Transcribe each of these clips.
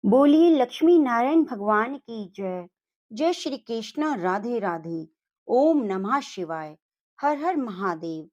बोलिए लक्ष्मी नारायण भगवान की जय। जय श्री कृष्ण, राधे राधे। ओम नमः शिवाय। हर हर महादेव।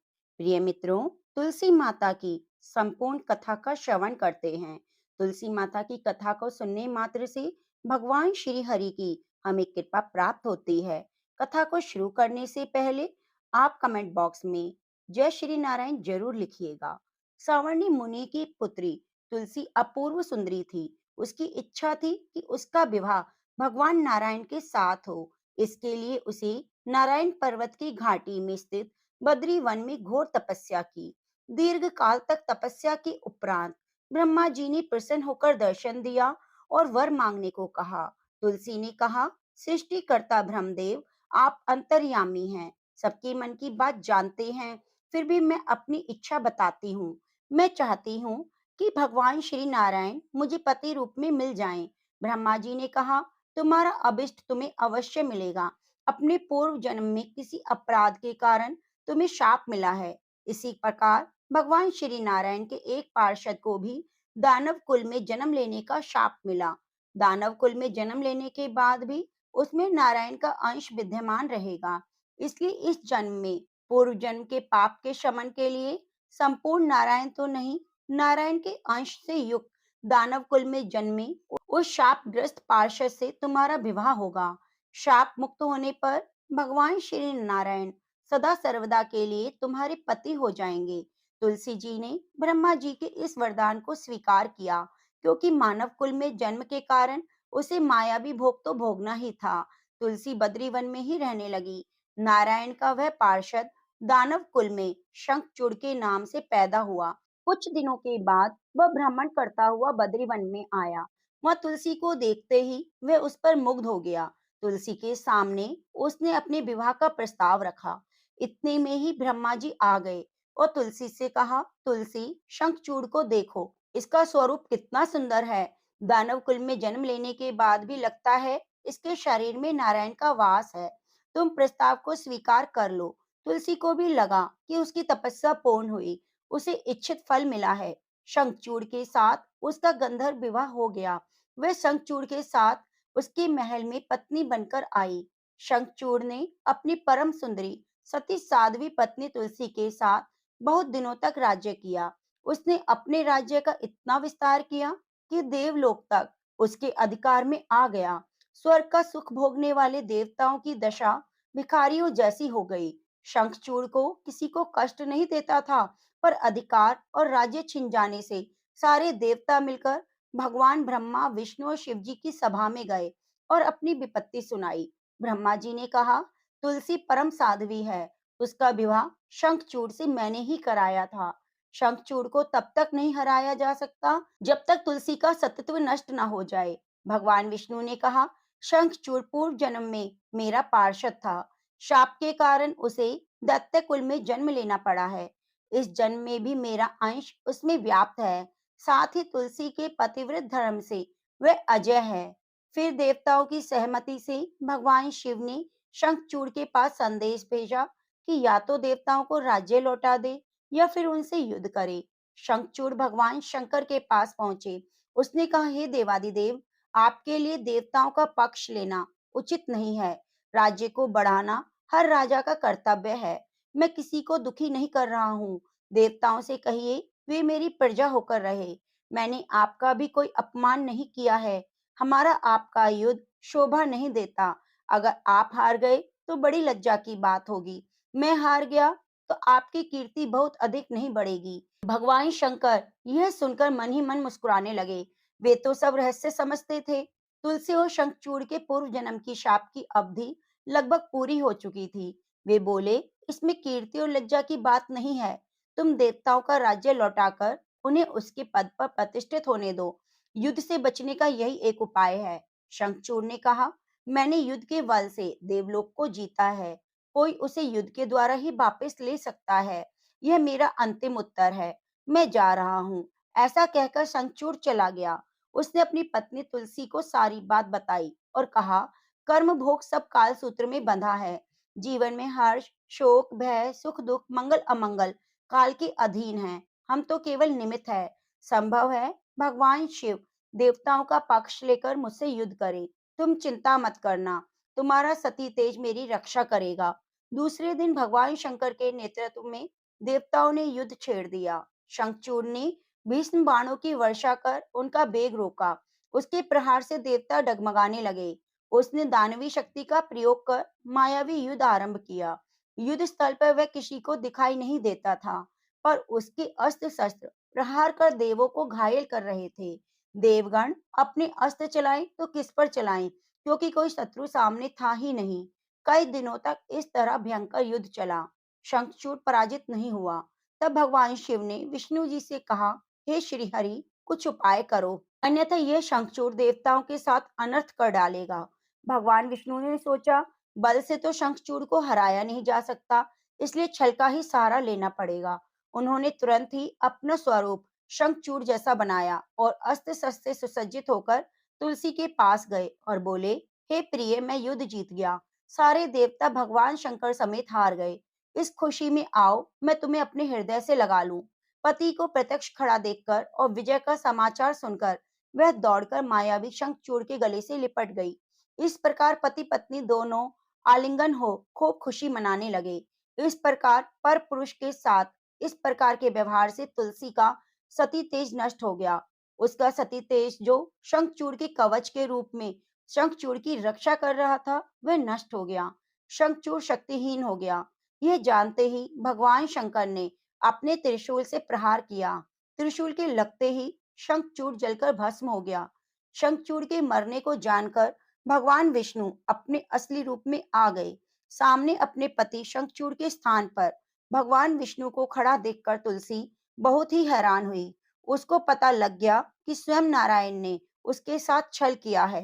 प्रिय मित्रों, तुलसी माता की संपूर्ण कथा का श्रवण करते हैं। तुलसी माता की कथा को सुनने मात्र से भगवान श्री हरि की हमें कृपा प्राप्त होती है। कथा को शुरू करने से पहले आप कमेंट बॉक्स में जय श्री नारायण जरूर लिखिएगा। सावर्णी मुनि की पुत्री तुलसी अपूर्व सुंदरी थी। उसकी इच्छा थी कि उसका विवाह भगवान नारायण के साथ हो। इसके लिए उसे नारायण पर्वत की घाटी में स्थित बद्री वन में घोर तपस्या की। दीर्घ काल तक तपस्या के उपरांत ब्रह्मा जी ने प्रसन्न होकर दर्शन दिया और वर मांगने को कहा। तुलसी ने कहा, सृष्टिकर्ता ब्रह्मदेव, आप अंतर्यामी हैं, सबके मन की बात जानते हैं। फिर भी मैं अपनी इच्छा बताती हूँ। मैं चाहती हूँ कि भगवान श्री नारायण मुझे पति रूप में मिल जाएं। ब्रह्मा जी ने कहा, तुम्हारा अभिष्ट तुम्हें अवश्य मिलेगा। अपने पूर्व जन्म में किसी अपराध के कारण तुम्हें शाप मिला है। इसी प्रकार भगवान श्री नारायण के एक पार्षद को भी दानव कुल में जन्म लेने का शाप मिला। दानव कुल में जन्म लेने के बाद भी उसमें नारायण का अंश विद्यमान रहेगा। इसलिए इस जन्म में पूर्व जन्म के पाप के शमन के लिए संपूर्ण नारायण तो नहीं, नारायण के अंश से युक्त दानव कुल में जन्मे उस शापग्रस्त पार्षद से तुम्हारा विवाह होगा। शाप मुक्त होने पर भगवान श्री नारायण सदा सर्वदा के लिए तुम्हारे पति हो जाएंगे। तुलसी जी ने ब्रह्मा जी के इस वरदान को स्वीकार किया, क्योंकि मानव कुल में जन्म के कारण उसे मायावी भोग तो भोगना ही था। तुलसी बद्री वन में ही रहने लगी। नारायण का वह पार्षद दानव कुल में शंखचूड़ के नाम से पैदा हुआ। कुछ दिनों के बाद वह भ्रमण करता हुआ बद्री वन में आया। वह तुलसी को देखते ही वह उस पर मुग्ध हो गया। तुलसी के सामने उसने अपने विवाह का प्रस्ताव रखा। इतने में ही ब्रह्मा जी आ गए और तुलसी से कहा, तुलसी, शंखचूड़ को देखो, इसका स्वरूप कितना सुंदर है। दानव कुल में जन्म लेने के बाद भी लगता है इसके शरीर में नारायण का वास है। तुम प्रस्ताव को स्वीकार कर लो। तुलसी को भी लगा कि उसकी तपस्या पूर्ण हुई, उसे इच्छित फल मिला है। शंखचूड़ के साथ उसका गंधर्व विवाह हो गया। वह शंखचूड़ के साथ उसके महल में पत्नी बनकर आई। शंखचूड़ ने अपनी परम सुंदरी सती साध्वी पत्नी तुलसी के साथ बहुत दिनों तक राज्य किया। उसने अपने राज्य का इतना विस्तार किया कि देवलोक तक उसके अधिकार में आ गया। स्वर्ग का सुख भोगने वाले देवताओं की दशा भिखारियों जैसी हो गई। शंखचूड़ को किसी को कष्ट नहीं देता था, पर अधिकार और राज्य छिन जाने से सारे देवता मिलकर भगवान ब्रह्मा, विष्णु और शिव जी की सभा में गए और अपनी विपत्ति सुनाई। ब्रह्मा जी ने कहा, तुलसी परम साध्वी है, उसका विवाह शंखचूड़ से मैंने ही कराया था। शंखचूड़ को तब तक नहीं हराया जा सकता जब तक तुलसी का सतत्व नष्ट न हो जाए। भगवान विष्णु ने कहा, शंखचूड़ पूर्व जन्म में मेरा पार्षद था। शाप के कारण उसे दैत्य कुल में जन्म लेना पड़ा है। इस जन्म में भी मेरा अंश उसमें व्याप्त है। साथ ही तुलसी के पतिव्रत धर्म से वह अजय है। फिर देवताओं की सहमति से भगवान शिव ने शंखचूड़ के पास संदेश भेजा कि या तो देवताओं को राज्य लौटा दे या फिर उनसे युद्ध करे। शंखचूड़ भगवान शंकर के पास पहुंचे। उसने कहा, हे देवादिदेव, आपके लिए देवताओं का पक्ष लेना उचित नहीं है। राज्य को बढ़ाना हर राजा का कर्तव्य है। मैं किसी को दुखी नहीं कर रहा हूँ। देवताओं से कहिए वे मेरी प्रजा होकर रहे। मैंने आपका भी कोई अपमान नहीं किया है। हमारा आपका युद्ध शोभा नहीं देता। अगर आप हार गए तो बड़ी लज्जा की बात होगी। मैं हार गया तो आपकी कीर्ति बहुत अधिक नहीं बढ़ेगी। भगवान शंकर यह सुनकर मन ही मन मुस्कुराने लगे। वे तो सब रहस्य समझते थे। तुलसी और शंखचूड़ के पूर्व जन्म की शाप की अवधि लगभग पूरी हो चुकी थी। वे बोले, इसमें कीर्ति और लज्जा की बात नहीं है। तुम देवताओं का राज्य लौटाकर उन्हें उसके पद पर प्रतिष्ठित होने दो। युद्ध से बचने का यही एक उपाय है। शंखचूड़ ने कहा, मैंने युद्ध के बल से देवलोक को जीता है। कोई उसे युद्ध के द्वारा ही वापस ले सकता है। यह मेरा अंतिम उत्तर है। मैं जा रहा हूँ। ऐसा कहकर शंखचूड़ चला गया। उसने अपनी पत्नी तुलसी को सारी बात बताई और कहा, कर्म भोग सब काल सूत्र में बंधा है। जीवन में हर्ष, शोक, भय, सुख, दुख, मंगल, अमंगल काल के अधीन है। हम तो केवल निमित्त है। संभव है भगवान शिव देवताओं का पक्ष लेकर मुझसे युद्ध करें। तुम चिंता मत करना, तुम्हारा सती तेज मेरी रक्षा करेगा। दूसरे दिन भगवान शंकर के नेतृत्व में देवताओं ने युद्ध छेड़ दिया। शंखचूड़ ने भीष्म बाणों की वर्षा कर उनका वेग रोका। उसके प्रहार से देवता डगमगाने लगे। उसने दानवी शक्ति का प्रयोग कर मायावी युद्ध आरंभ किया। युद्ध स्थल पर वह किसी को दिखाई नहीं देता था, पर उसके अस्त्र शस्त्र प्रहार कर देवों को घायल कर रहे थे। देवगण अपने अस्त्र चलाएं तो किस पर चलाएं, क्योंकि कोई शत्रु सामने था ही नहीं। कई दिनों तक इस तरह भयंकर युद्ध चला। शंखचूड़ पराजित नहीं हुआ। तब भगवान शिव ने विष्णु जी से कहा, हे श्री हरि, कुछ उपाय करो, अन्यथा यह शंखचूड़ देवताओं के साथ अनर्थ कर डालेगा। भगवान विष्णु ने सोचा, बल से तो शंखचूड़ को हराया नहीं जा सकता, इसलिए छल का ही सहारा लेना पड़ेगा। उन्होंने तुरंत ही अपना स्वरूप शंखचूड़ जैसा बनाया और अस्त्र शस्त्र से सुसज्जित होकर तुलसी के पास गए और बोले, हे प्रिय, मैं युद्ध जीत गया। सारे देवता भगवान शंकर समेत हार गए। इस खुशी में आओ, मैं तुम्हें अपने हृदय से लगा लूं। पति को प्रत्यक्ष खड़ा देखकर और विजय का समाचार सुनकर वह दौड़कर मायावी शंखचूड़ के गले से लिपट गई। इस प्रकार पति पत्नी दोनों आलिंगन हो खूब खुशी मनाने लगे। इस प्रकार पर पुरुष के साथ इस प्रकार के व्यवहार से तुलसी का सती तेज नष्ट हो गया। उसका सती तेज जो शंखचूड़ के कवच के रूप में शंखचूड़ की रक्षा कर रहा था, वह नष्ट हो गया। शंखचूड़ शक्तिहीन हो गया। यह जानते ही भगवान शंकर ने अपने त्रिशूल से प्रहार किया। त्रिशूल के लगते ही शंखचूड़ जलकर भस्म हो गया। शंखचूड़ के मरने को जानकर भगवान विष्णु अपने असली रूप में आ गए। सामने अपने पति शंखचूड़ के स्थान पर भगवान विष्णु को खड़ा देखकर तुलसी बहुत ही हैरान हुई। उसको पता लग गया कि स्वयं नारायण ने उसके साथ छल किया है।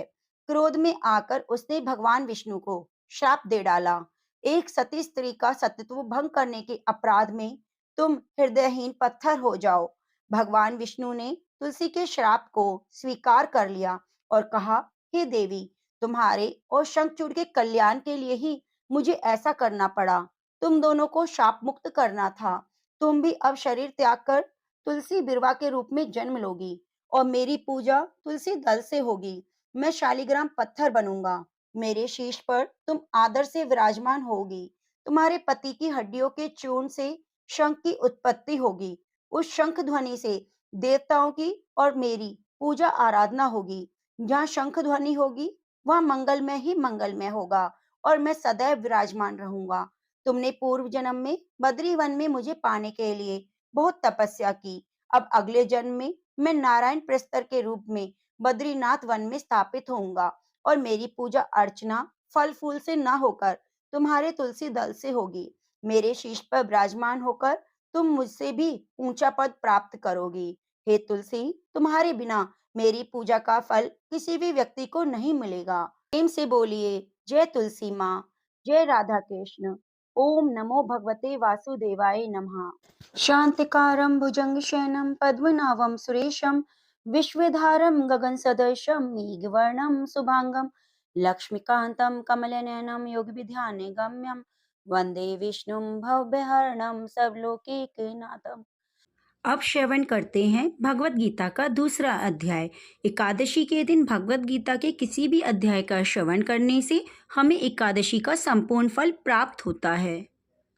क्रोध में आकर उसने भगवान विष्णु को श्राप दे डाला। एक सती स्त्री का सतीत्व भंग करने के अपराध में तुम हृदयहीन पत्थर हो जाओ। भगवान विष्णु ने तुलसी के श्राप को स्वीकार कर लिया और कहा, हे देवी, तुम्हारे और शंखचूड़ के कल्याण के लिए ही मुझे ऐसा करना पड़ा। तुम दोनों को शाप मुक्त करना था। तुम भी अब शरीर त्याग कर तुलसी बिरवा के रूप में जन्म लोगी और मेरी पूजा तुलसी दल से होगी। मैं शालिग्राम पत्थर बनूंगा। मेरे शीश पर तुम आदर से विराजमान होगी। तुम्हारे पति की हड्डियों के चूर्ण से शंख की उत्पत्ति होगी। उस शंख ध्वनि से देवताओं की और मेरी पूजा आराधना होगी। जहाँ शंख ध्वनि होगी, वह मंगलमय ही मंगलमय होगा और मैं सदैव विराजमान रहूंगा। तुमने पूर्व जन्म में बद्री वन में मुझे पाने के लिए बहुत तपस्या की। अब अगले जन्म में मैं नारायण प्रस्तर के रूप में बद्रीनाथ वन में स्थापित होऊंगा और मेरी पूजा अर्चना फल फूल से न होकर तुम्हारे तुलसी दल से होगी। मेरे शीश पर विराजमान होकर तुम मुझसे भी ऊंचा पद प्राप्त करोगी। हे तुलसी, तुम्हारे बिना मेरी पूजा का फल किसी भी व्यक्ति को नहीं मिलेगा। प्रेम से बोलिए, जय तुलसी माँ, जय राधा कृष्ण। ओम नमो भगवते वासुदेवाय नमः। शांतिकारं भुजंगशयनं पद्मनाभं सुरेशं विश्वधारं गगनसदृशं मेघवर्णं शुभांगं लक्ष्मीकान्तं कमलनयनं योगिविद्यानिगम्यं वन्दे विष्णुं भवभयहरणं सर्वलोकैकनाथम्। अब श्रवण करते हैं भगवत गीता का दूसरा अध्याय। एकादशी के दिन भगवत गीता के किसी भी अध्याय का श्रवण करने से हमें एकादशी का संपूर्ण फल प्राप्त होता है।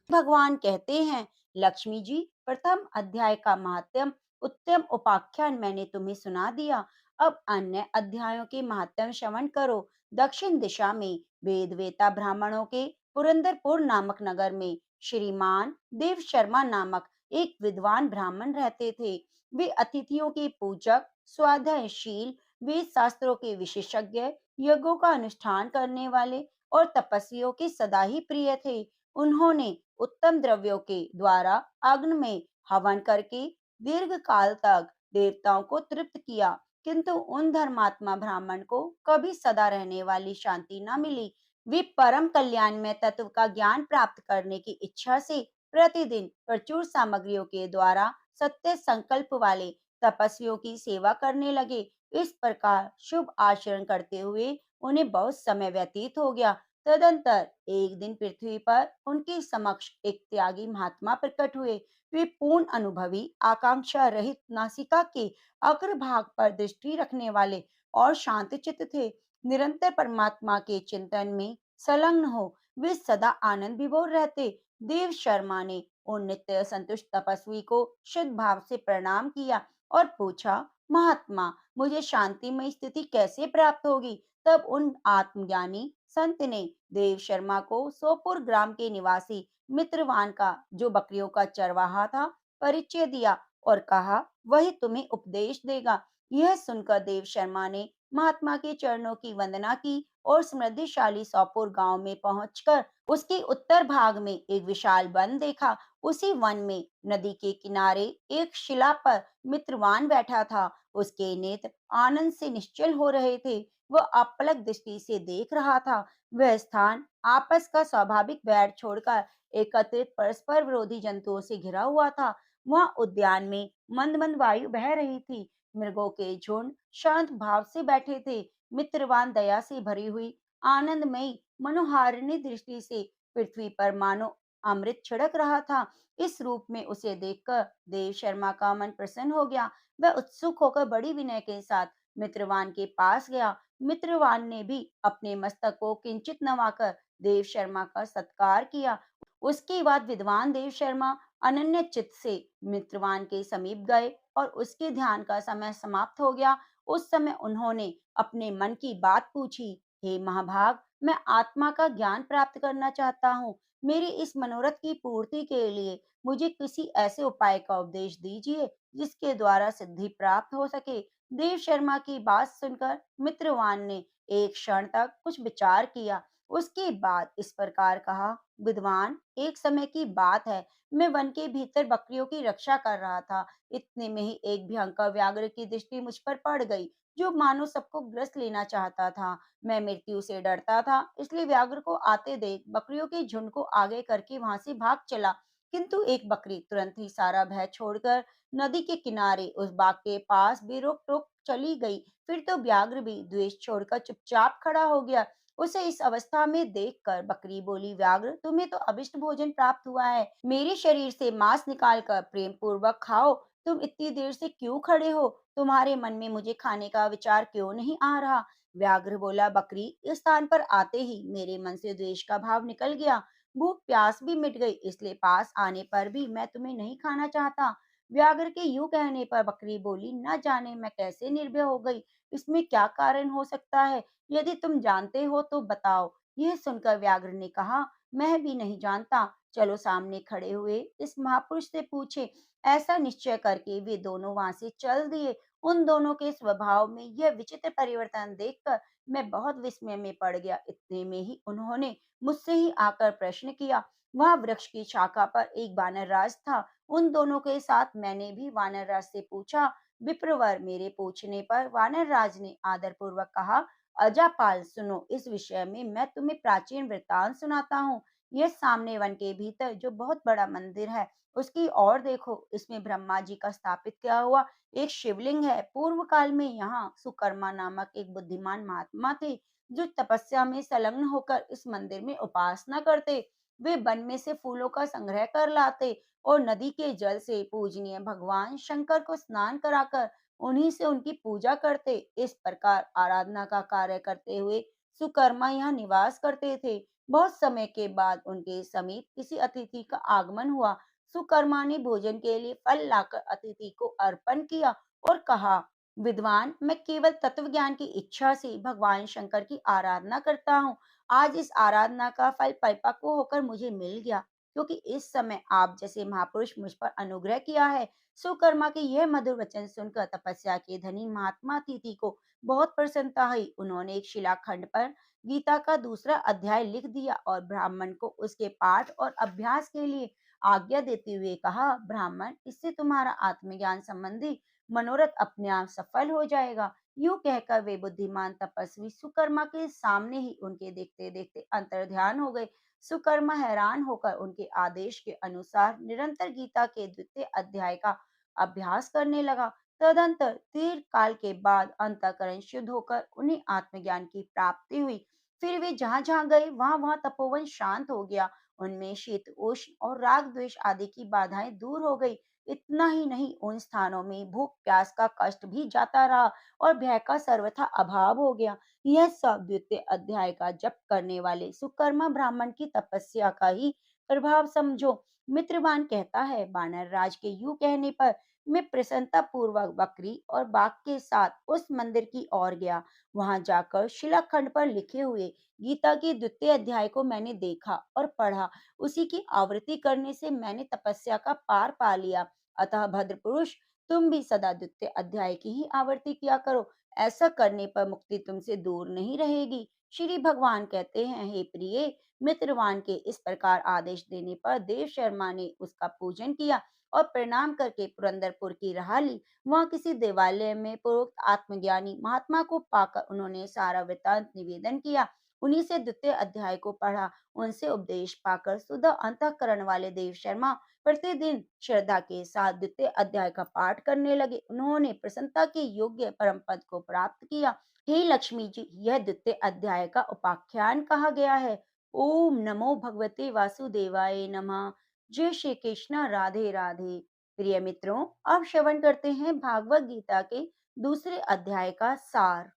भगवान कहते हैं, लक्ष्मी जी, प्रथम अध्याय का महात्म उत्तम उपाख्यान मैंने तुम्हें सुना दिया। अब अन्य अध्यायों के महात्म श्रवण करो। दक्षिण दिशा में वेद वेता ब्राह्मणों के पुरंदरपुर नामक नगर में श्रीमान देव शर्मा नामक एक विद्वान ब्राह्मण रहते थे। वे अतिथियों के पूजक, स्वाध्यायशील, वेद शास्त्रों के विशेषज्ञ, यज्ञों का अनुष्ठान करने वाले और तपस्वियों के सदा ही प्रिय थे। उन्होंने उत्तम द्रव्यों के द्वारा अग्नि में हवन करके दीर्घ काल तक देवताओं को तृप्त किया, किंतु उन धर्मात्मा ब्राह्मण को कभी सदा रहने वाली शांति न मिली। वे परम कल्याण में तत्व का ज्ञान प्राप्त करने की इच्छा से प्रतिदिन प्रचुर सामग्रियों के द्वारा सत्य संकल्प वाले तपस्वियों की सेवा करने लगे। इस प्रकार शुभ आचरण करते हुए उन्हें बहुत समय व्यतीत हो गया तदंतर एक दिन पृथ्वी पर उनके समक्ष एक त्यागी महात्मा प्रकट हुए। वे पूर्ण अनुभवी, आकांक्षा रहित, नासिका के अग्रभाग पर दृष्टि रखने वाले और शांत चित्त थे। निरंतर परमात्मा के चिंतन में संलग्न हो वे सदा आनंद विभोर रहते। देव शर्मा ने उन नित्य संतुष्ट तपस्वी को शुद्ध भाव से प्रणाम किया और पूछा, महात्मा, मुझे शांतिमय स्थिति कैसे प्राप्त होगी? तब उन आत्मज्ञानी संत ने देव शर्मा को सोपुर ग्राम के निवासी मित्रवान का, जो बकरियों का चरवाहा था, परिचय दिया और कहा, वही तुम्हें उपदेश देगा। यह सुनकर देव शर्मा ने महात्मा के चरणों की वंदना की और समृद्धिशाली सोपुर गांव में पहुंचकर उसके उत्तर भाग में एक विशाल वन देखा। उसी वन में नदी के किनारे एक शिला पर मित्रवान बैठा था। उसके नेत्र आनंद से निश्चल हो रहे थे। वह अपलक दृष्टि से देख रहा था। वह स्थान आपस का स्वाभाविक बैर छोड़कर एकत्रित परस्पर विरोधी जंतुओं से घिरा हुआ था। वहां उद्यान में मंद मंद वायु बह रही थी। मृगों के झुंड शांत भाव से बैठे थे। मित्रवान दया से भरी हुई आनंदमयी मनोहारिणी दृष्टि से पृथ्वी पर मानो अमृत छिड़क रहा था। इस रूप में उसे देखकर देव शर्मा का मन प्रसन्न हो गया। वह उत्सुक होकर बड़ी विनय के साथ मित्रवान के पास गया। मित्रवान ने भी अपने मस्तक को किंचित नवाकर देव शर्मा का सत्कार किया। उसके बाद विद्वान देव शर्मा अनन्य चित्त से मित्रवान के समीप गए और उसके ध्यान का समय समाप्त हो गया। उस समय उन्होंने अपने मन की बात पूछी, हे महाभाग, मैं आत्मा का ज्ञान प्राप्त करना चाहता हूँ। मेरी इस मनोरथ की पूर्ति के लिए मुझे किसी ऐसे उपाय का उपदेश दीजिए जिसके द्वारा सिद्धि प्राप्त हो सके। देव शर्मा की बात सुनकर मित्रवान ने एक क्षण तक कुछ विचार किया। उसके बाद इस प्रकार कहा, विद्वान, एक समय की बात है, मैं वन के भीतर बकरियों की रक्षा कर रहा था। इतने में ही एक भयंकर व्याघ्र की दृष्टि मुझ पर पड़ गई, जो मानो सबको ग्रस लेना चाहता था। मैं मृत्यु से डरता था, इसलिए व्याघ्र को आते देख बकरियों के झुंड को आगे करके वहां से भाग चला। किंतु एक बकरी तुरंत ही सारा भय छोड़कर नदी के किनारे उस बाग के पास बेरोक टोक चली गई। फिर तो व्याघ्र भी द्वेष छोड़कर चुपचाप खड़ा हो गया। उसे इस अवस्था में देखकर बकरी बोली, व्याघ्र, तुम्हें तो अभिष्ट भोजन प्राप्त हुआ है। मेरे शरीर से मांस निकालकर प्रेम पूर्वक खाओ। तुम इतनी देर से क्यों खड़े हो? तुम्हारे मन में मुझे खाने का विचार क्यों नहीं आ रहा? व्याघ्र बोला, बकरी, इस स्थान पर आते ही मेरे मन से द्वेष का भाव निकल गया। भूख प्यास भी मिट गई, इसलिए पास आने पर भी मैं तुम्हें नहीं खाना चाहता। व्याघ्र के यूं कहने पर बकरी बोली, न जाने मैं कैसे निर्भय हो गई। इसमें क्या कारण हो सकता है? यदि तुम जानते हो तो बताओ। यह सुनकर व्याघ्र ने कहा, मैं भी नहीं जानता। चलो सामने खड़े हुए इस महापुरुष से पूछे। ऐसा निश्चय करके वे दोनों वहां से चल दिए। उन दोनों के स्वभाव में यह विचित्र परिवर्तन देखकर मैं बहुत विस्मय में पड़ गया। इतने में ही उन्होंने मुझसे ही आकर प्रश्न किया। वहां वृक्ष की शाखा पर एक वानर राज था। उन दोनों के साथ मैंने भी वानर राज से पूछा। विप्रवर, मेरे पूछने पर वानर राज ने आदर पूर्वक कहा, अजापाल, सुनो, इस विषय में मैं तुम्हें प्राचीन वृतांत सुनाता हूँ। यह सामने वन के भीतर जो बहुत बड़ा मंदिर है, उसकी ओर देखो। इसमें ब्रह्मा जी का स्थापित किया हुआ एक शिवलिंग है। पूर्व काल में यहाँ सुकर्मा नामक एक बुद्धिमान महात्मा थे, जो तपस्या में संलग्न होकर इस मंदिर में उपासना करते। वे वन में से फूलों का संग्रह कर लाते और नदी के जल से पूजनीय भगवान शंकर को स्नान कराकर उन्हीं से उनकी पूजा करते। इस प्रकार आराधना का कार्य करते हुए सुकर्मा यहाँ निवास करते थे। बहुत समय के बाद उनके समीप किसी अतिथि का आगमन हुआ। सुकर्मा ने भोजन के लिए फल लाकर अतिथि को अर्पण किया और कहा, विद्वान, मैं केवल तत्व ज्ञान की इच्छा से भगवान शंकर की आराधना करता हूँ। आज इस आराधना का फल परिपक्व होकर मुझे मिल गया, क्योंकि इस समय आप जैसे महापुरुष मुझ पर अनुग्रह किया है। सुकर्मा के यह मधुर वचन सुनकर तपस्या के धनी महात्मा अतिथि को बहुत प्रसन्नता हुई। उन्होंने एक शिलाखंड पर गीता का दूसरा अध्याय लिख दिया और ब्राह्मण को उसके पाठ और अभ्यास के लिए आज्ञा देते हुए कहा, ब्राह्मण, इससे तुम्हारा आत्मज्ञान संबंधी मनोरथ अपने आप सफल हो जाएगा। यूं कहकर वे बुद्धिमान तपस्वी सुकर्मा के सामने ही उनके देखते देखते अंतर्ध्यान हो गए। सुकर्मा हैरान होकर उनके आदेश के अनुसार निरंतर गीता के द्वितीय अध्याय का अभ्यास करने लगा। तदंतर दीर्घ काल के बाद अंतःकरण शुद्ध होकर उन्हें आत्मज्ञान की प्राप्ति हुई। फिर वे जहां जहां गए वहां वहां तपोवन शांत हो गया। उनमें शीत उष्ण और राग द्वेष आदि की बाधाएं दूर हो गई। इतना ही नहीं, उन स्थानों में भूख प्यास का कष्ट भी जाता रहा और भय का सर्वथा अभाव हो गया। यह सब द्वितीय अध्याय का जप करने वाले सुकर्मा ब्राह्मण की तपस्या का ही प्रभाव समझो। मित्रवान कहता है, बानर राज के यूं कहने पर मैं प्रसन्नता पूर्वक बकरी और बाघ के साथ उस मंदिर की ओर गया। वहां जाकर शिलाखंड पर लिखे हुए गीता के द्वितीय अध्याय को मैंने देखा और पढ़ा। उसी की आवृत्ति करने से मैंने तपस्या का पार पा लिया। अतः भद्र पुरुष, तुम भी सदा द्वितीय अध्याय की ही आवृत्ति किया करो। ऐसा करने पर मुक्ति तुमसे दूर नहीं रहेगी। श्री भगवान कहते हैं, हे प्रिय, मित्रवान के इस प्रकार आदेश देने पर देव शर्मा ने उसका पूजन किया और प्रणाम करके पुरंदरपुर की राह ली। वहां किसी देवालय में पूर्वोक्त आत्मज्ञानी महात्मा को पाकर उन्होंने सारा वृतांत निवेदन किया। उन्हीं से द्वितीय अध्याय को पढ़ा। उनसे उपदेश पाकर शुद्ध अंतःकरण वाले देव शर्मा प्रतिदिन श्रद्धा के साथ द्वितीय अध्याय का पाठ करने लगे। उन्होंने प्रसन्नता के योग्य परम पद को प्राप्त किया। हे लक्ष्मी जी, यह द्वितीय अध्याय का उपाख्यान कहा गया है। ओम नमो भगवते वासुदेवाय नमः। जय श्री कृष्ण, राधे राधे। प्रिय मित्रों, अब श्रवण करते हैं भागवत गीता के दूसरे अध्याय का सार।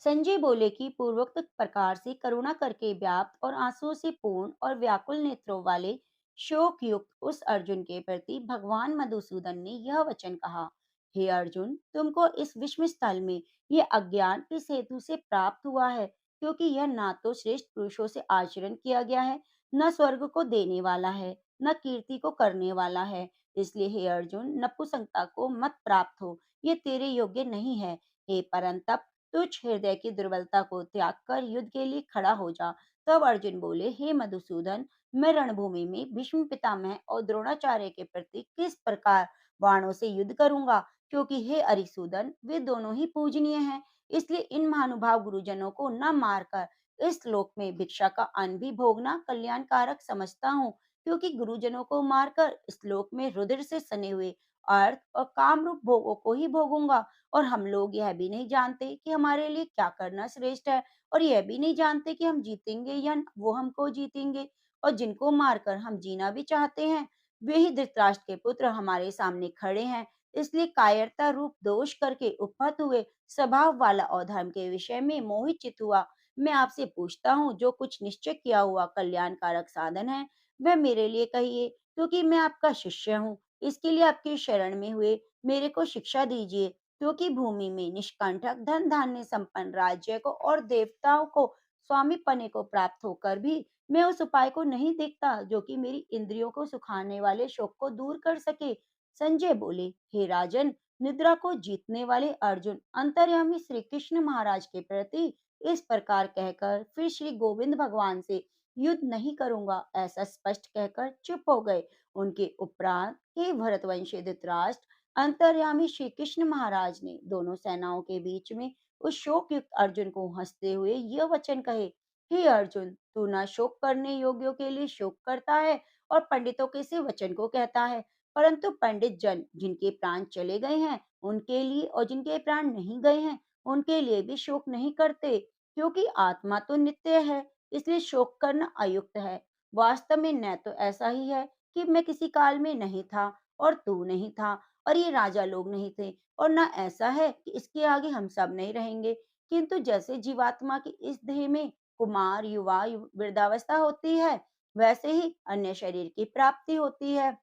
संजय बोले कि पूर्वोक्त प्रकार से करुणा करके व्याप्त और आंसुओं से पूर्ण और व्याकुल नेत्रों वाले शोक युक्त उस अर्जुन के प्रति भगवान मधुसूदन ने यह वचन कहा, हे अर्जुन, तुमको इस विषम स्थल में यह अज्ञान किस हेतु से प्राप्त हुआ है? क्योंकि यह ना तो श्रेष्ठ पुरुषों से आचरण किया गया है, न स्वर्ग को देने वाला है, न कीर्ति को करने वाला है। इसलिए हे अर्जुन, नपुंसकता को मत प्राप्त हो, ये तेरे योग्य नहीं है। हे परंतप, तुच्छ हृदय की दुर्बलता को त्याग कर युद्ध के लिए खड़ा हो जा। तब अर्जुन बोले, हे मधुसूदन, मैं रणभूमि में भीष्म पितामह और द्रोणाचार्य के प्रति किस प्रकार बाणों से युद्ध करूंगा? क्योंकि हे अरिसूदन, वे दोनों ही पूजनीय हैं। इसलिए इन महानुभाव गुरुजनों को न मारकर इस लोक में भिक्षा का अन्न भी भोगना कल्याणकारक समझता हूँ। क्योंकि गुरुजनों को मारकर इस लोक में रुधिर से सने हुए अर्थ और काम रूप भोगों को ही भोगूंगा। और हम लोग यह भी नहीं जानते कि हमारे लिए क्या करना श्रेष्ठ है, और यह भी नहीं जानते कि हम जीतेंगे या वो हमको जीतेंगे। और जिनको मारकर हम जीना भी चाहते हैं, वे ही धृतराष्ट्र के पुत्र हमारे सामने खड़े हैं। इसलिए कायरता रूप दोष करके उपहत हुए स्वभाव वाला अधर्म के विषय में मोहित चित हुआ मैं आपसे पूछता हूँ, जो कुछ निश्चय किया हुआ कल्याणकारक साधन है वह मेरे लिए कहिए, क्योंकि मैं आपका शिष्य हूँ। इसके लिए आपके शरण में हुए मेरे को शिक्षा दीजिए। क्योंकि भूमि में निष्कंटक धन धान्य संपन्न राज्य को और देवताओं को स्वामी पने को प्राप्त होकर भी मैं उस उपाय को नहीं देखता जो कि मेरी इंद्रियों को सुखाने वाले शोक को दूर कर सके। संजय बोले, हे राजन, निद्रा को जीतने वाले अर्जुन अंतर्यामी श्री कृष्ण महाराज के प्रति इस प्रकार कहकर फिर श्री गोविंद भगवान से युद्ध नहीं करूंगा ऐसा स्पष्ट कहकर चुप हो गए। उनके उपरांत हे भरतवंशी धृतराष्ट्र, अंतर्यामी श्री कृष्ण महाराज ने दोनों सेनाओं के बीच में उस शोक युक्त अर्जुन को हंसते हुए यह वचन कहे, हे अर्जुन, तू ना शोक करने योग्यों के लिए शोक करता है और पंडितों के से वचन को कहता है, परंतु पंडित जन जिनके प्राण चले गए हैं उनके लिए और जिनके प्राण नहीं गए हैं उनके लिए भी शोक नहीं करते। क्योंकि आत्मा तो नित्य है, इसलिए शोक करना अयुक्त है। वास्तव में न तो ऐसा ही है कि मैं किसी काल में नहीं था और तू नहीं था और ये राजा लोग नहीं थे, और ना ऐसा है कि इसके आगे हम सब नहीं रहेंगे। किंतु जैसे जीवात्मा की इस देह में कुमार, युवा, वृद्धावस्था होती है, वैसे ही अन्य शरीर की प्राप्ति होती है।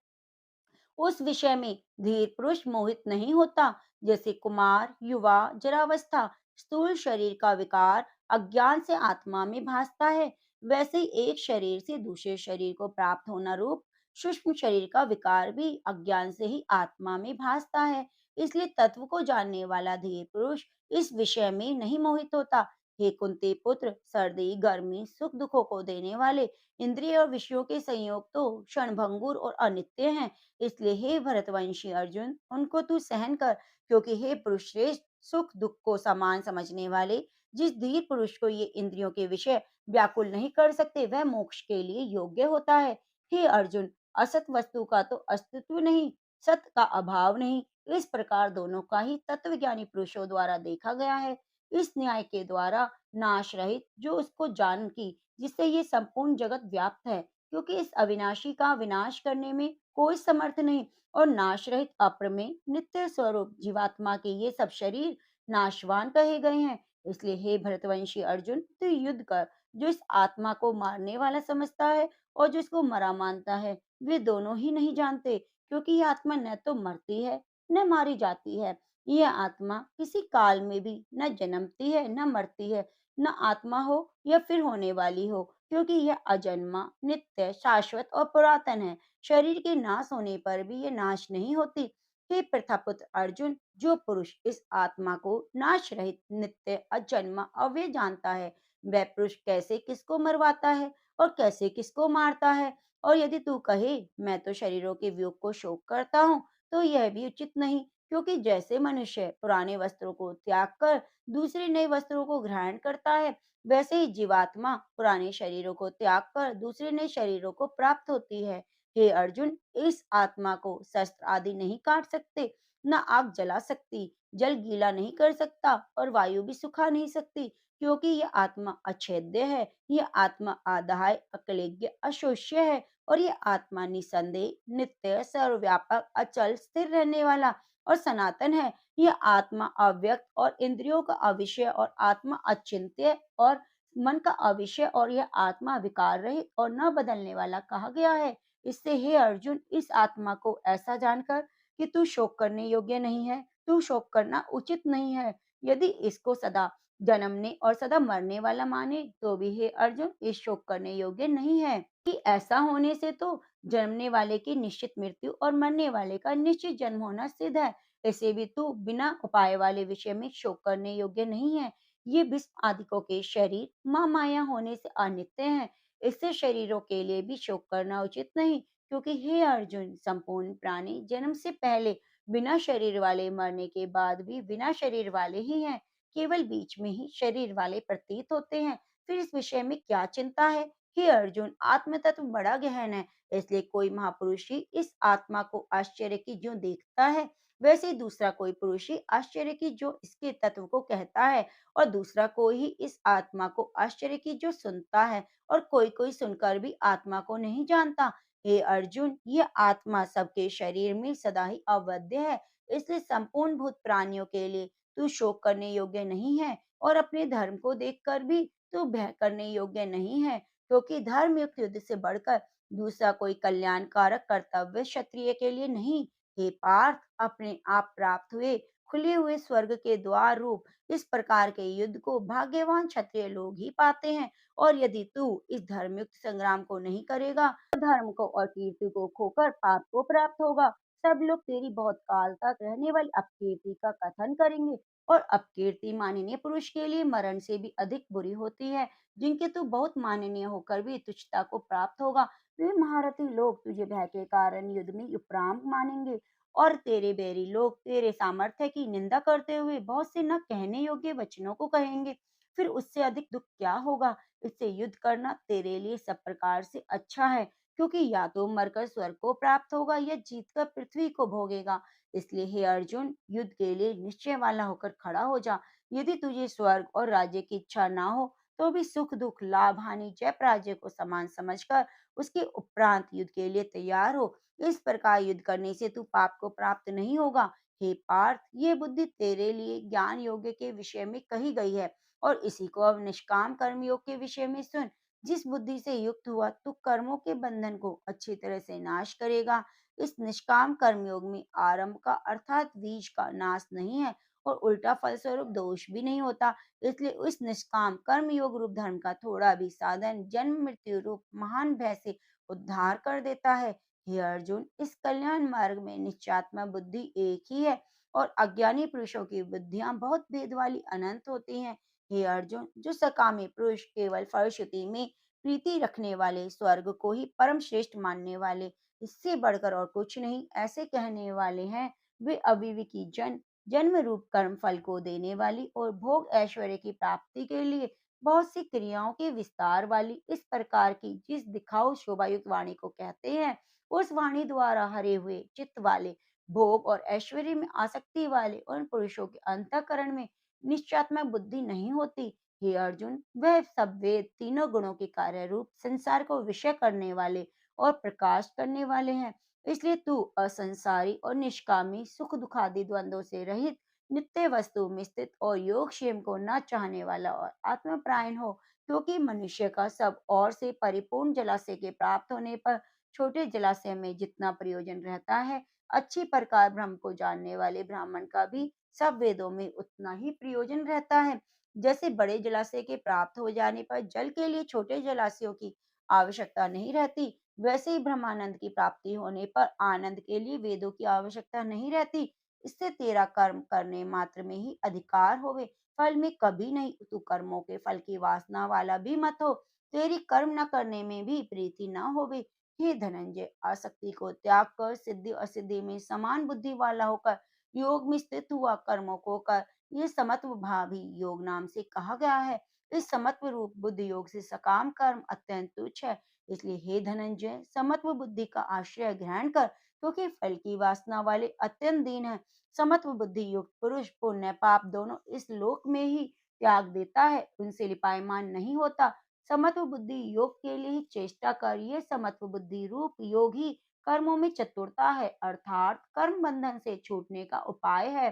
उस विषय में धीर पुरुष मोहित नहीं होता। जैसे कुमार, युवा, जरावस्था, स्थूल शरीर का विकार अज्ञान से आत्मा में भासता है, वैसे ही एक शरीर से दूसरे शरीर को प्राप्त होना रूप सूक्ष्म शरीर का विकार भी अज्ञान से ही आत्मा में भासता है। इसलिए तत्व को जानने वाला धीर पुरुष इस विषय में नहीं मोहित होता। हे कुंती पुत्र, सर्दी, गर्मी, सुख दुखों को देने वाले इंद्रिय और विषयों के संयोग तो क्षणभंगुर और अनित्य हैं। इसलिए हे भरतवंशी अर्जुन, उनको तू सहन कर। क्योंकि हे पुरुष श्रेष्ठ, सुख दुख को समान समझने वाले जिस धीर पुरुष को ये इंद्रियों के विषय व्याकुल नहीं कर सकते, वह मोक्ष के लिए योग्य होता है। हे अर्जुन, असत वस्तु का तो अस्तित्व नहीं, सत का अभाव नहीं, इस प्रकार दोनों का ही तत्वज्ञानी पुरुषों द्वारा देखा गया है। इस न्याय के द्वारा नाश रहित जो उसको जान की, जिससे ये संपूर्ण जगत व्याप्त है, क्योंकि इस अविनाशी का विनाश करने में कोई समर्थ नहीं। और नाश रहित अप्रमेय नित्य स्वरूप जीवात्मा के ये सब शरीर नाशवान कहे गए हैं। इसलिए हे भरतवंशी अर्जुन, तू युद्ध कर। जो इस आत्मा को मारने वाला समझता है और जो इसको मरा मानता है, वे दोनों ही नहीं जानते, क्योंकि ये आत्मा न तो मरती है न मारी जाती है। यह आत्मा किसी काल में भी न जन्मती है न मरती है, न आत्मा हो या फिर होने वाली हो, क्योंकि यह अजन्मा, नित्य, शाश्वत और पुरातन है। शरीर के नाश होने पर भी ये नाश नहीं होती। हे प्रथापुत्र अर्जुन, जो पुरुष इस आत्मा को नाश रहित, नित्य, अजन्मा, अव्यय जानता है, वह पुरुष कैसे किसको मरवाता है और कैसे किसको मारता है। और यदि तू कहे मैं तो शरीरों के वियोग को शोक करता हूँ, तो यह भी उचित नहीं, क्योंकि जैसे मनुष्य पुराने वस्त्रों को त्याग कर दूसरे नए वस्त्रों को ग्रहण करता है, वैसे ही जीवात्मा पुराने शरीरों को त्याग कर दूसरे नए शरीरों को प्राप्त होती है। हे अर्जुन, इस आत्मा को शस्त्र आदि नहीं काट सकते, न आग जला सकती, जल गीला नहीं कर सकता और वायु भी सुखा नहीं सकती, क्योंकि यह आत्मा अछेद्य है। यह आत्मा आदाय, अक्लेद्य, अशोष्य है। और यह आत्मा निसंदेह, नित्य, सर्वव्यापक, अचल, स्थिर रहने वाला और सनातन है। यह आत्मा अव्यक्त और इंद्रियों का अविषय और आत्मा अचिंत्य और मन का अविषय और यह आत्मा विकार रहित और न बदलने वाला कहा गया है। इससे हे अर्जुन, इस आत्मा को ऐसा जानकर कि तू शोक करने योग्य नहीं है, तू शोक करना उचित नहीं है। यदि इसको सदा जन्मने और सदा मरने वाला माने, तो भी हे अर्जुन, इस शोक करने योग्य नहीं है। कि ऐसा होने से तो जन्मने वाले की निश्चित मृत्यु और मरने वाले का निश्चित जन्म होना सिद्ध है। इसे भी तू बिना उपाय वाले विषय में शोक करने योग्य नहीं है। ये भीष्म आदिकों के शरीर माँ माया होने से अनित्य हैं। इससे शरीरों के लिए भी शोक करना उचित नहीं, क्योंकि हे अर्जुन, संपूर्ण प्राणी जन्म से पहले बिना शरीर वाले, मरने के बाद भी बिना शरीर वाले ही हैं। केवल बीच में ही शरीर वाले प्रतीत होते हैं। फिर इस विषय में क्या चिंता है? हे अर्जुन, आत्म तत्व बड़ा गहन है, इसलिए कोई महापुरुष ही इस आत्मा को आश्चर्य की ज्यों देखता है, वैसे ही दूसरा कोई पुरुष ही आश्चर्य की जो इसके तत्व को कहता है, और दूसरा कोई ही इस आत्मा को आश्चर्य की जो सुनता है, और कोई कोई सुनकर भी आत्मा को नहीं जानता। हे अर्जुन, यह आत्मा सबके शरीर में सदा ही अवध्य है, इसलिए संपूर्ण भूत प्राणियों के लिए तू शोक करने योग्य नहीं है, और अपने धर्म को देखकर भी तू भय करने योग्य नहीं है, क्योंकि धर्म युक्त युद्ध से बढ़कर दूसरा कोई कल्याणकारक कर्तव्य क्षत्रिय के लिए नहीं। हे पार्थ, अपने आप प्राप्त हुए खुले हुए स्वर्ग के द्वार रूप इस प्रकार के युद्ध को भाग्यवान क्षत्रिय लोग ही पाते हैं। और यदि तू इस धर्मयुक्त संग्राम को नहीं करेगा, तो धर्म को और कीर्ति को खोकर पाप को प्राप्त होगा। सब लोग तेरी बहुत काल तक रहने वाली अपकीर्ति का कथन करेंगे, और अपकीर्ति माननीय पुरुष के लिए मरण से भी अधिक बुरी होती है। जिनके तू बहुत माननीय होकर भी तुच्छता को प्राप्त होगा, वे महारथी लोग तुझे भय के कारण युद्ध में उपराम मानेंगे, और तेरे बैरी लोग तेरे सामर्थ्य की निंदा करते हुए बहुत से न कहने योग्य वचनों को कहेंगे। फिर उससे अधिक दुख क्या होगा? इससे युद्ध करना तेरे लिए सब प्रकार से अच्छा है, क्योंकि या तो मरकर स्वर्ग को प्राप्त होगा या जीतकर पृथ्वी को भोगेगा। इसलिए हे अर्जुन, युद्ध के लिए निश्चय वाला होकर खड़ा हो जा। यदि तुझे स्वर्ग और राज्य की इच्छा ना हो, तो भी सुख दुख, लाभ हानि, जय पराजय को समान समझकर उसके उपरांत युद्ध के लिए तैयार हो। इस प्रकार युद्ध करने से तू पाप को प्राप्त नहीं होगा। हे पार्थ, ये बुद्धि तेरे लिए ज्ञान योग्य के विषय में कही गई है, और इसी को अब निष्काम कर्म योग के विषय में सुन। जिस बुद्धि से युक्त हुआ तू कर्मों के बंधन को अच्छी तरह से नाश करेगा। इस निष्काम कर्म योग में आरंभ का अर्थात बीज का नाश नहीं है, और उल्टा फलस्वरूप दोष भी नहीं होता। इसलिए उस निष्काम कर्म योग रूप धर्म का थोड़ा भी साधन जन्म मृत्यु रूप महान भय से उद्धार कर देता है। हे अर्जुन, इस कल्याण मार्ग में निश्चयात्मा बुद्धि एक ही है, और अज्ञानी पुरुषों की बुद्धियां बहुत भेद वाली अनंत होती हैं। हे अर्जुन, जो सकामी पुरुष केवल फलश्रुति में प्रीति रखने वाले, स्वर्ग को ही परम श्रेष्ठ मानने वाले, इससे बढ़कर और कुछ नहीं ऐसे कहने वाले हैं, वे अविवेकी जन जन्म रूप कर्म फल को देने वाली और भोग ऐश्वर्य की प्राप्ति के लिए बहुत सी क्रियाओं के विस्तार वाली इस प्रकार की जिस दिखाऊ शोभायुक्त वाणी को कहते हैं, उस वाणी द्वारा हरे हुए चित्त वाले, भोग और ऐश्वर्य में आसक्ति वाले उन पुरुषों के अंतःकरण में निश्चयात्मक बुद्धि नहीं होती। हे अर्जुन, वह सब वेद तीनों गुणों के कार्य रूप संसार को विषय करने वाले और प्रकाश करने वाले हैं। इसलिए तू असंसारी और निष्कामी, सुख दुखादि द्वंद्वों से रहित, नित्य वस्तु में स्थित और योग क्षेम को न चाहने वाला और आत्मपरायण हो। क्योंकि मनुष्य का सब ओर से परिपूर्ण जलाशय के प्राप्त होने पर छोटे जलाशय में जितना प्रयोजन रहता है, अच्छी प्रकार ब्रह्म को जानने वाले ब्राह्मण का भी सब वेदों में उतना ही प्रयोजन रहता है। जैसे बड़े जलाशय के प्राप्त हो जाने पर जल के लिए छोटे जलाशयों की आवश्यकता नहीं रहती, वैसे ही ब्रह्मानंद की प्राप्ति होने पर आनंद के लिए वेदों की आवश्यकता नहीं रहती। इससे तेरा कर्म करने मात्र में ही अधिकार होवे, फल में कभी नहीं। तू कर्मों के फल की वासना वाला भी मत हो, तेरी कर्म न करने में भी प्रीति न होवे। हे धनंजय, आसक्ति को त्याग कर सिद्धि असिद्धि में समान बुद्धि वाला होकर योग में स्थित हुआ कर्मों को कर। ये समत्व भाव ही योग नाम से कहा गया है। इस समत्व रूप बुद्धि योग से सकाम कर्म अत्यंत तुच्छ है। इसलिए हे धनंजय, समत्व बुद्धि का आश्रय ग्रहण कर, क्योंकि फल की वासना वाले अत्यंत दीन है। समत्व बुद्धि युक्त पुरुष पुण्य पाप दोनों इस लोक में ही त्याग देता है, उनसे लिपायमान नहीं होता। समत्व बुद्धि योग के लिए ही चेष्टा कर। ये समत्व बुद्धि रूप योग ही कर्मों में चतुरता है, अर्थात कर्म बंधन से छूटने का उपाय है।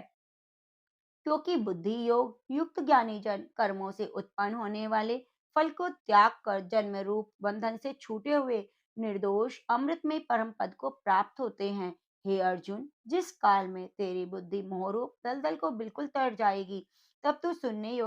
क्योंकि बुद्धि योग युक्त ज्ञानी जन कर्मों से उत्पन्न होने वाले फल को त्याग कर जन्म रूप बंधन से छूटे हुए निर्दोष अमृत में परम पद को प्राप्त होते हैं। हे अर्जुन, जिस काल में तेरी बुद्धि मोहरूप दलदल को बिल्कुल तर जाएगी, तब तू सुने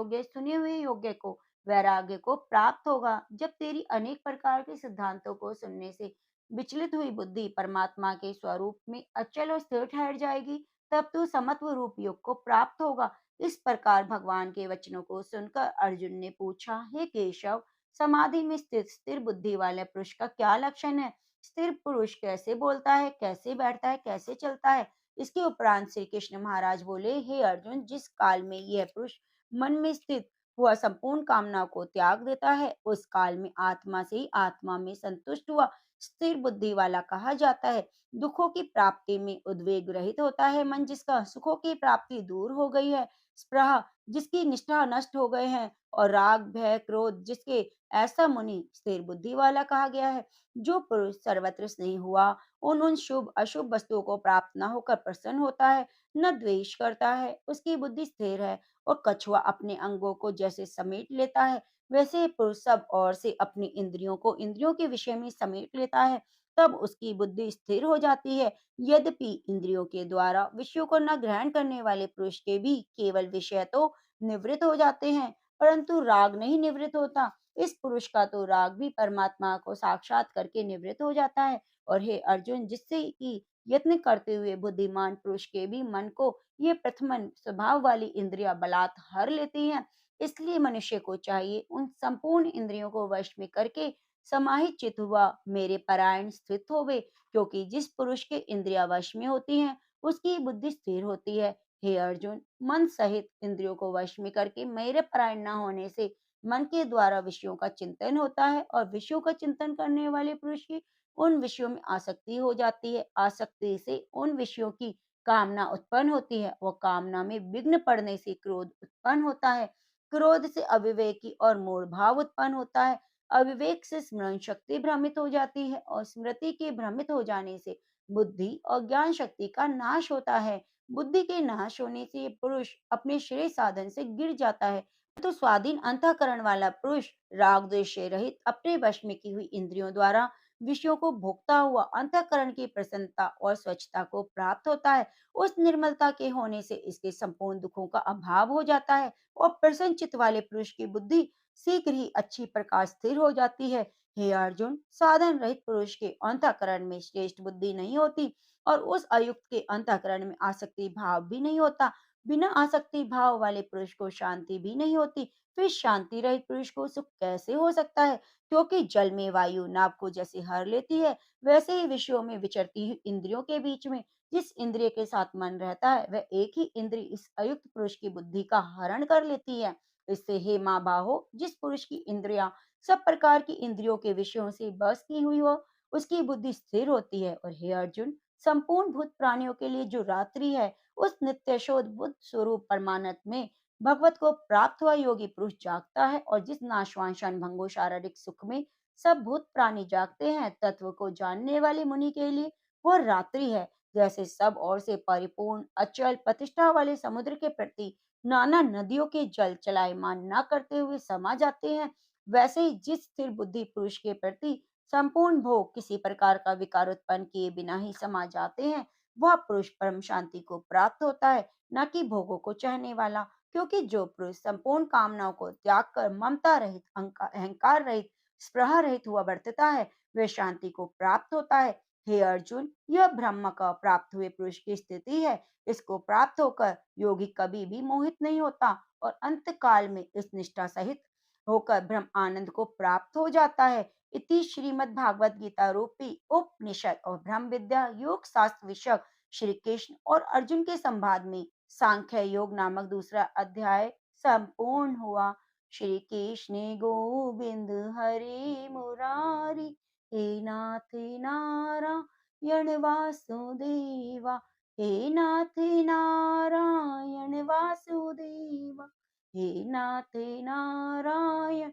हुए योग्य को वैराग्य को प्राप्त होगा। जब तेरी अनेक प्रकार के सिद्धांतों को सुनने से विचलित हुई बुद्धि परमात्मा के स्वरूप में अचल और स्थिर ठहर जाएगी, तब तू समत्व रूप योग को प्राप्त होगा। इस प्रकार भगवान के वचनों को सुनकर अर्जुन ने पूछा, हे केशव, समाधि में स्थित स्थिर बुद्धि वाले पुरुष का क्या लक्षण है? स्थिर पुरुष कैसे बोलता है, कैसे बैठता है, कैसे चलता है? इसके उपरांत श्री कृष्ण महाराज बोले, हे अर्जुन, जिस काल में यह पुरुष मन में स्थित हुआ संपूर्ण कामनाओं को त्याग देता है, उस काल में आत्मा से ही आत्मा में संतुष्ट हुआ स्थिर बुद्धि वाला कहा जाता है। दुखों की प्राप्ति में उद्वेग रहित होता है मन जिसका, सुखों की प्राप्ति दूर हो गई है, स्पृहा जिसकी निष्ठा नष्ट हो गए हैं, और राग भय क्रोध जिसके, ऐसा मुनि स्थिर बुद्धि वाला कहा गया है। जो पुरुष सर्वत्र स्नेही हुआ, उन शुभ अशुभ वस्तुओं को प्राप्त न होकर प्रसन्न होता है, न द्वेष करता है, उसकी बुद्धि स्थिर है। और कछुआ अपने अंगों को जैसे समेट लेता है, वैसे ही पुरुष सब ओर से अपनी इंद्रियों को इंद्रियों के विषय में समेट लेता है, तब उसकी बुद्धि स्थिर हो जाती है। यद्यपि इंद्रियों के द्वारा विषयों को न ग्रहण करने वाले पुरुष के भी केवल विषय तो निवृत्त हो जाते हैं, परंतु राग नहीं निवृत्त होता। इस पुरुष का तो राग भी परमात्मा को साक्षात करके निवृत्त हो जाता है। और हे अर्जुन, जिससे कि यत्न करते हुए बुद्धिमान पुरुष के भी मन को ये प्रथम स्वभाव वाली इंद्रिया बलात् हर लेती हैं। इसलिए मनुष्य को चाहिए उन संपूर्ण इंद्रियों को वश में करके समाहित चित हुआ मेरे परायण स्थित होवे। क्योंकि जिस पुरुष के इंद्रिया वश में होती हैं, उसकी बुद्धि स्थिर होती है। हे अर्जुन, मन सहित इंद्रियों को वश में करके मेरे परायण न होने से मन के द्वारा विषयों का चिंतन होता है, और विषयों का चिंतन करने वाले पुरुष की उन विषयों में आसक्ति हो जाती है। आसक्ति से उन विषयों की कामना उत्पन्न होती है, और कामना में विघ्न पड़ने से क्रोध उत्पन्न होता है। क्रोध से अविवेकी और मूढ़ भाव उत्पन्न होता है। अविवेक से स्मरण शक्ति भ्रमित हो जाती है, और स्मृति के भ्रमित हो जाने से बुद्धि और ज्ञान शक्ति का नाश होता है। बुद्धि के नाश होने से ये पुरुष अपने श्रेय साधन से गिर जाता है। तो स्वाधीन अंतःकरण वाला पुरुष राग द्वेष से रहित अपने वश में की हुई इंद्रियों द्वारा विषयों को भोगता हुआ अंतःकरण की प्रसन्नता और स्वच्छता को प्राप्त होता है। उस निर्मलता के होने से इसके संपूर्ण दुखों का अभाव हो जाता है, और प्रसन्न चित्त वाले पुरुष की बुद्धि शीघ्र ही अच्छी प्रकार स्थिर हो जाती है। हे अर्जुन, साधन रहित पुरुष के अंतःकरण में श्रेष्ठ बुद्धि नहीं होती, और उस अयुक्त के अंतःकरण में आसक्ति भाव भी नहीं होता। बिना आसक्ति भाव वाले पुरुष को शांति भी नहीं होती। फिर शांति रहित पुरुष को सुख कैसे हो सकता है? क्योंकि जल में वायु नाव को जैसे हर लेती है, वैसे ही विषयों में विचरती हुई इंद्रियों के बीच में जिस इंद्रिय के साथ मन रहता है, वह एक ही इंद्रिय इस अयुक्त पुरुष की बुद्धि का हरण कर लेती है। इससे हे माँ बाहो, जिस पुरुष की इंद्रियां सब प्रकार की इंद्रियों के विषयों से बस की हुई हो, उसकी बुद्धि स्थिर होती है। और हे अर्जुन, संपूर्ण भूत प्राणियों के लिए जो रात्रि है, उस नित्य शोध बुद्ध स्वरूप परमानंद में भगवत को प्राप्त हुआ योगी पुरुष जागता है, और जिस नाशवान क्षण भंगो शारीरिक सुख में सब भूत प्राणी जागते हैं, तत्व को जानने वाले मुनि के लिए वह रात्रि है। जैसे सब ओर से परिपूर्ण अचल प्रतिष्ठा वाले समुद्र के प्रति नाना नदियों के जल चलायमान न करते हुए समा जाते हैं, वैसे ही जिस स्थिर बुद्धि पुरुष के प्रति संपूर्ण भोग किसी प्रकार का विकार उत्पन्न किए बिना ही समा जाते हैं, वह पुरुष परम शांति को प्राप्त होता है, न कि भोगों को चाहने वाला। क्योंकि जो पुरुष संपूर्ण कामनाओं को त्याग कर ममता रहित, अहंकार रहित, स्पृहा रहित हुआ वर्तता है, वह शांति को प्राप्त होता है। हे अर्जुन, यह ब्रह्म का प्राप्त हुए पुरुष की स्थिति है। इसको प्राप्त होकर योगी कभी भी मोहित नहीं होता, और अंत काल में इस निष्ठा सहित होकर ब्रह्म आनंद को प्राप्त हो जाता है। इति श्रीमद् भागवत गीता रूपी उपनिषद और ब्रह्म विद्या योग शास्त्र विषय श्री कृष्ण और अर्जुन के संवाद में सांख्य योग नामक दूसरा अध्याय संपूर्ण हुआ। श्री कृष्ण गोविंद हरे मुरारी, हे नाथ नारायण वासुदेवा, हे नाथ नारायण वासुदेवा, हे नाथ नारायण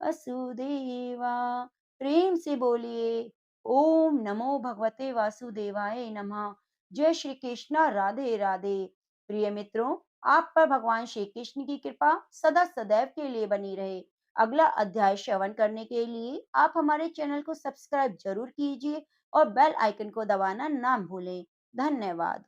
वसुदेवा। प्रेम से बोलिए ओम नमो भगवते वासुदेवाय नमः। जय श्री कृष्णा, राधे राधे। प्रिय मित्रों, आप पर भगवान श्री कृष्ण की कृपा सदा सदैव के लिए बनी रहे। अगला अध्याय श्रवण करने के लिए आप हमारे चैनल को सब्सक्राइब जरूर कीजिए और बेल आइकन को दबाना ना भूलें। धन्यवाद।